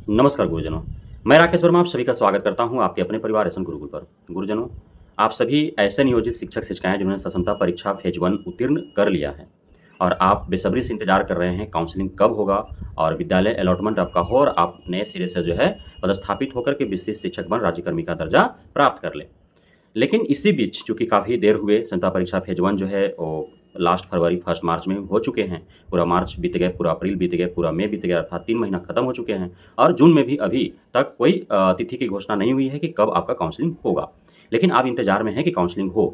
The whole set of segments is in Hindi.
नमस्कार गुरुजनों। मैं राकेश वर्मा आप सभी का स्वागत करता हूं आपके अपने परिवार एसएन गुरुकुल पर। गुरुजनों, आप सभी ऐसे नियोजित शिक्षक-शिक्षिकाएँ जिन्होंने सक्षमता परीक्षा फेज़ 1 उत्तीर्ण कर लिया है और आप बेसब्री से इंतज़ार कर रहे हैं काउंसलिंग कब होगा और विद्यालय अलॉटमेंट आपका हो और आप नए सिरे से जो है पदस्थापित होकर के विशिष्ट शिक्षक बन राज्यकर्मी का दर्जा प्राप्त कर लें। लेकिन इसी बीच चूँकि काफ़ी देर हुए क्षमता परीक्षा फेज़ 1 जो है वो लास्ट फरवरी 1 मार्च में हो चुके हैं। पूरा मार्च बीत गए, पूरा अप्रैल बीत गए, पूरा मई बीत गया अर्थात 3 महीना खत्म हो चुके हैं और जून में भी अभी तक कोई तिथि की घोषणा नहीं हुई है कि कब आपका काउंसलिंग होगा। लेकिन आप इंतज़ार में हैं कि काउंसलिंग हो।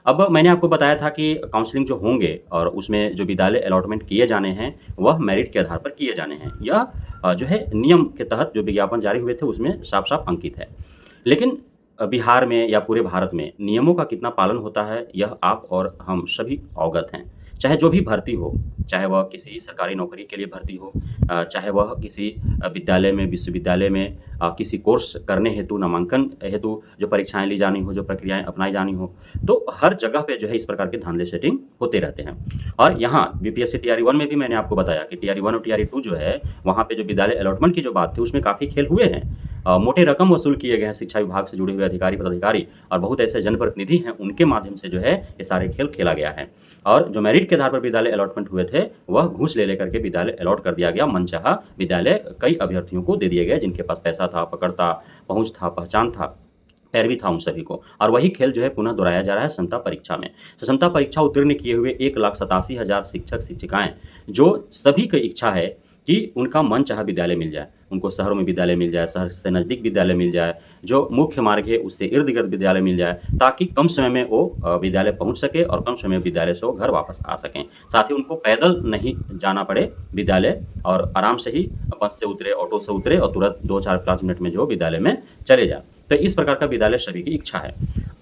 अब मैंने आपको बताया था कि काउंसलिंग जो होंगे और उसमें जो विद्यालय अलॉटमेंट किए जाने हैं, वह मेरिट के आधार पर किए जाने हैं। यह जो है नियम के तहत जो विज्ञापन जारी हुए थे उसमें साफ-साफ अंकित है। लेकिन बिहार में या पूरे भारत में नियमों का कितना पालन होता है, यह आप और हम सभी अवगत हैं। चाहे जो भी भर्ती हो, चाहे वह किसी सरकारी नौकरी के लिए भर्ती हो चाहे वह किसी विद्यालय में, विश्वविद्यालय में किसी कोर्स करने हेतु, नामांकन हेतु जो परीक्षाएँ ली जानी हो, जो प्रक्रियाएँ अपनाई जानी हो, तो हर जगह पे जो है इस प्रकार के धांधले सेटिंग होते रहते हैं। और यहाँ बीपीएससी टीआरई 1 में भी मैंने आपको बताया कि टीआरई 1 और टीआरई 2 जो है, वहाँ पे जो विद्यालय अलॉटमेंट की जो बात थी, उसमें काफ़ी खेल हुए हैं। मोटे रकम वसूल किए गए हैं शिक्षा विभाग से जुड़े हुए अधिकारी, पदाधिकारी और बहुत ऐसे जनप्रतिनिधि हैं, उनके माध्यम से जो है ये सारे खेल खेला गया है। और जो मेरिट के आधार पर विद्यालय अलॉटमेंट हुए थे, वह घूस ले लेकर के विद्यालय अलॉट कर दिया गया। मनचाहा विद्यालय कई अभ्यर्थियों को दे दिए गए, जिनके पास पैसा था, पकड़ था, पहुँच था, पहचान था, पैरवी था उन सभी को। और वही खेल जो है पुनः दोहराया जा रहा है क्षमता परीक्षा में। क्षमता परीक्षा उत्तीर्ण किए हुए 1,87,000 शिक्षक-शिक्षिकाएँ, जो सभी की इच्छा है कि उनका मनचाहा विद्यालय मिल जाए। उनको शहरों में विद्यालय मिल जाए, शहर से नज़दीक विद्यालय मिल जाए, जो मुख्य मार्ग है उससे इर्द-गिर्द विद्यालय मिल जाए, ताकि कम समय में वो विद्यालय पहुँच सके और कम समय में विद्यालय से वो घर वापस आ सकें। साथ ही उनको पैदल नहीं जाना पड़े विद्यालय और आराम से ही बस से उतरे, ऑटो से उतरे और तुरंत 2-4-5 मिनट में जो विद्यालय में चले जाएँ। तो इस प्रकार का विद्यालय सभी की इच्छा है।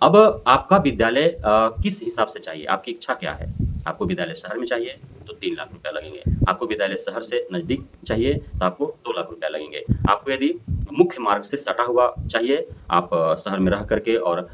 अब आपका विद्यालय किस हिसाब से चाहिए? आपकी इच्छा क्या है? आपको विद्यालय शहर में चाहिए तो 3 लाख रुपया लगेंगे। आपको विद्यालय शहर से नज़दीक चाहिए तो आपको 2 लाख रुपया लगेंगे। आपको यदि मुख्य मार्ग से सटा हुआ चाहिए, आप शहर में रह कर के और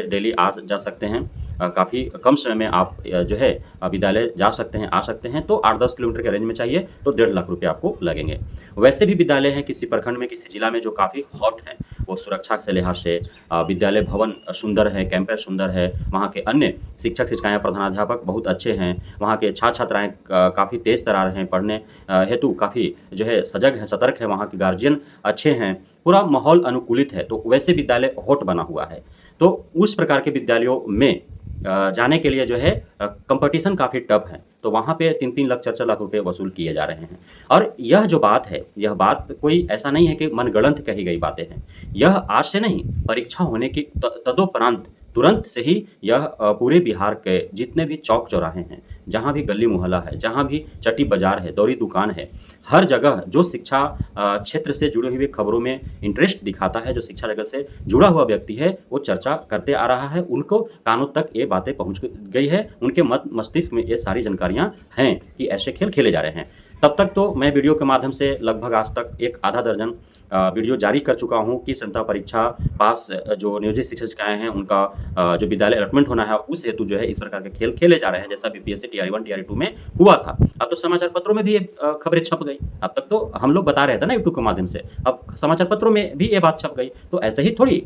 डेली आ जा सकते हैं। काफ़ी कम समय में आप जो है विद्यालय जा सकते हैं, आ सकते हैं। तो 8-10 किलोमीटर के रेंज में चाहिए तो 1.5 लाख रुपया आपको लगेंगे। वैसे भी विद्यालय हैं किसी प्रखंड में, किसी जिला में जो काफ़ी हॉट हैं, वो सुरक्षा के लिहाज से विद्यालय भवन सुंदर है, कैंपस सुंदर है, वहाँ के अन्य शिक्षक-शिक्षिकाएँ, प्रधानाध्यापक बहुत अच्छे हैं, वहाँ के छात्र-छात्राएँ काफ़ी तेज़ तर्रार हैं, पढ़ने हेतु काफ़ी जो है सजग हैं, सतर्क हैं, वहाँ के गार्जियन अच्छे हैं, पूरा माहौल अनुकूलित है, तो वैसे विद्यालय हॉट बना हुआ है। तो उस प्रकार के विद्यालयों में जाने के लिए जो है कॉम्पिटिशन काफ़ी टफ है, तो वहाँ पे 3-3 लाख 4-4 लाख रुपए वसूल किए जा रहे हैं। और यह जो बात है, यह बात कोई ऐसा नहीं है कि मनगढ़ंत कही गई बातें हैं। यह आज से नहीं, परीक्षा होने की तदोपरांत तुरंत से ही यह पूरे बिहार के जितने भी चौक-चौराहे हैं, जहाँ भी गली-मोहल्ला है, जहाँ भी चट्टी बाज़ार है, दौरी दुकान है, हर जगह जो शिक्षा क्षेत्र से जुड़ी हुई खबरों में इंटरेस्ट दिखाता है, जो शिक्षा जगत से जुड़ा हुआ व्यक्ति है, वो चर्चा करते आ रहा है। उनको कानों तक ये बातें पहुँच गई है, उनके मस्तिष्क में ये सारी जानकारियाँ हैं कि ऐसे खेल खेले जा रहे हैं। तब तक तो मैं वीडियो के माध्यम से लगभग आज तक एक आधा दर्जन वीडियो जारी कर चुका हूँ कि क्षमता परीक्षा पास जो नियोजित शिक्षक-शिक्षिकाएँ हैं, उनका जो विद्यालय अलॉटमेंट होना है, उस हेतु जो है इस प्रकार के खेल खेले जा रहे हैं, जैसा बीपीएससी टीआरई 1, टीआरई 2 में हुआ था। अब तो समाचार पत्रों में भी ये खबरें छप गई। अब तक तो हम लोग बता रहे थे ना यूट्यूब के माध्यम से, अब समाचार पत्रों में भी ये बात छप गई। तो ऐसे ही थोड़ी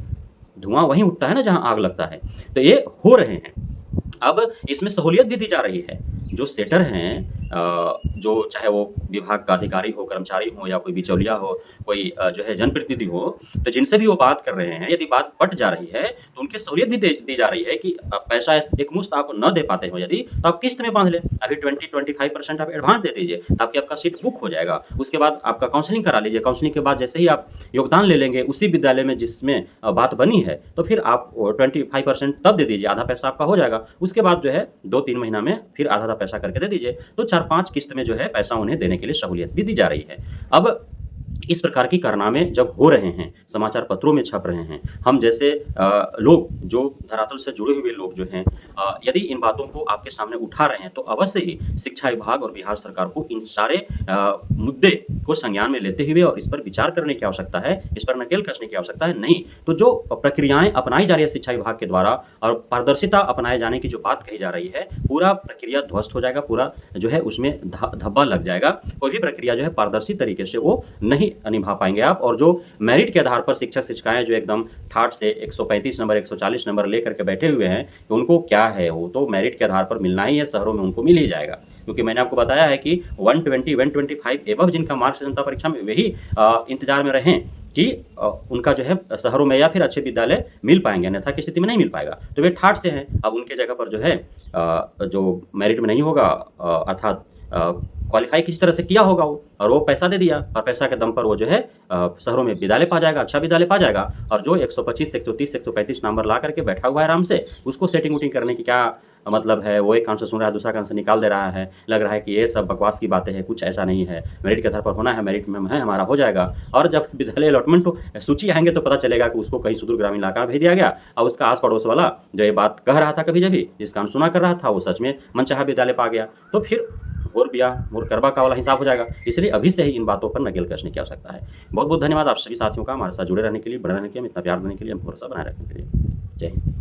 धुआँ वहीं उठता है ना जहाँ आग लगता है। तो ये हो रहे हैं। अब इसमें सहूलियत भी दी जा रही है। जो सेटर हैं जो चाहे वो विभाग का अधिकारी हो, कर्मचारी हो या कोई बिचौलिया हो, कोई जो है जनप्रतिनिधि हो, तो जिनसे भी वो बात कर रहे हैं, यदि बात पट जा रही है, तो उनकी सहूलियत भी दी जा रही है कि पैसा एकमुश्त आप न दे पाते हो यदि, तो आप किस्त में बाँध लें। अभी 20-25% आप एडवांस दे दीजिए, ताकि आपका सीट बुक हो जाएगा। उसके बाद आपका काउंसलिंग करा लीजिए। काउंसलिंग के बाद जैसे ही आप योगदान ले लेंगे उसी विद्यालय में जिसमें बात बनी है, तो फिर आप 25% तब दे दीजिए, आधा पैसा आपका हो जाएगा। उसके बाद जो है 2-3 महीना में फिर आधा-आधा पैसा करके दे दीजिए। तो 4-5 किस्त में जो है पैसा उन्हें देने के लिए सहूलियत भी दी जा रही है। अब इस प्रकार की कारनामे जब हो रहे हैं, समाचार पत्रों में छप रहे हैं, हम जैसे लोग जो धरातल से जुड़े हुए लोग जो हैं यदि इन बातों को आपके सामने उठा रहे हैं, तो अवश्य ही शिक्षा विभाग और बिहार सरकार को इन सारे मुद्दे को संज्ञान में लेते हुए और इस पर विचार करने की आवश्यकता है, इस पर नकेल कसने की आवश्यकता है। नहीं, तो जो प्रक्रियाएँ अपनाई जा रही है शिक्षा विभाग के द्वारा और पारदर्शिता अपनाए जाने की जो बात कही जा रही है, पूरा प्रक्रिया ध्वस्त हो जाएगा, पूरा जो है उसमें धब्बा लग जाएगा। कोई भी प्रक्रिया जो है पारदर्शी तरीके से वो नहीं निभा पाएंगे आप। और जो मेरिट के आधार पर शिक्षक शिक्षिकाएं जो एकदम ठाट से 135 नंबर 140 नंबर लेकर के बैठे हुए हैं, उनको क्या है, वो तो मेरिट के आधार पर मिलना ही है, शहरों में उनको मिल ही जाएगा। क्योंकि मैंने आपको बताया है कि 120 125 एबव जिनका मार्क्स जनता परीक्षा में, वही इंतजार में रहें कि उनका जो है शहरों में या फिर अच्छे विद्यालय मिल पाएंगे, अन्यथा की स्थिति में नहीं मिल पाएगा। तो वे ठाट से हैं, अब उनके जगह पर जो है जो मेरिट में नहीं होगा, अर्थात क्वालिफाई किसी तरह से किया होगा वो, और वो पैसा दे दिया, और पैसा के दम पर वो जो है शहरों में विद्यालय पा जाएगा, अच्छा विद्यालय पा जाएगा। और जो 125 130 135 नंबर ला करके बैठा हुआ है आराम से, उसको सेटिंग वुटिंग करने की क्या मतलब है? वो एक कान से सुन रहा है, दूसरा कान से निकाल दे रहा है, लग रहा है कि ये सब बकवास की बातें हैं, कुछ ऐसा नहीं है। मेरिट के आधार पर होना है, मेरिट में है हमारा, हो जाएगा। और जब विद्यालय अलॉटमेंट सूची आएंगे तो पता चलेगा कि उसको कहीं सुदूर ग्रामीण इलाका में भेज दिया गया, और उसका आस पड़ोस वाला जो ये बात कह रहा था कभी जभी, जिसका सुना कर रहा था, वो सच में मनचाहा विद्यालय पा गया। तो फिर और ब्याह और करबा का वाला हिसाब हो जाएगा। इसलिए अभी से ही इन बातों पर नकेल कसने की आवश्यकता है। बहुत बहुत धन्यवाद आप सभी साथियों का हमारे साथ जुड़े रहने के लिए, बने रहने के लिए, इतना प्यार देने के लिए, हम भरोसा बनाए रखने के लिए। जय हिंद।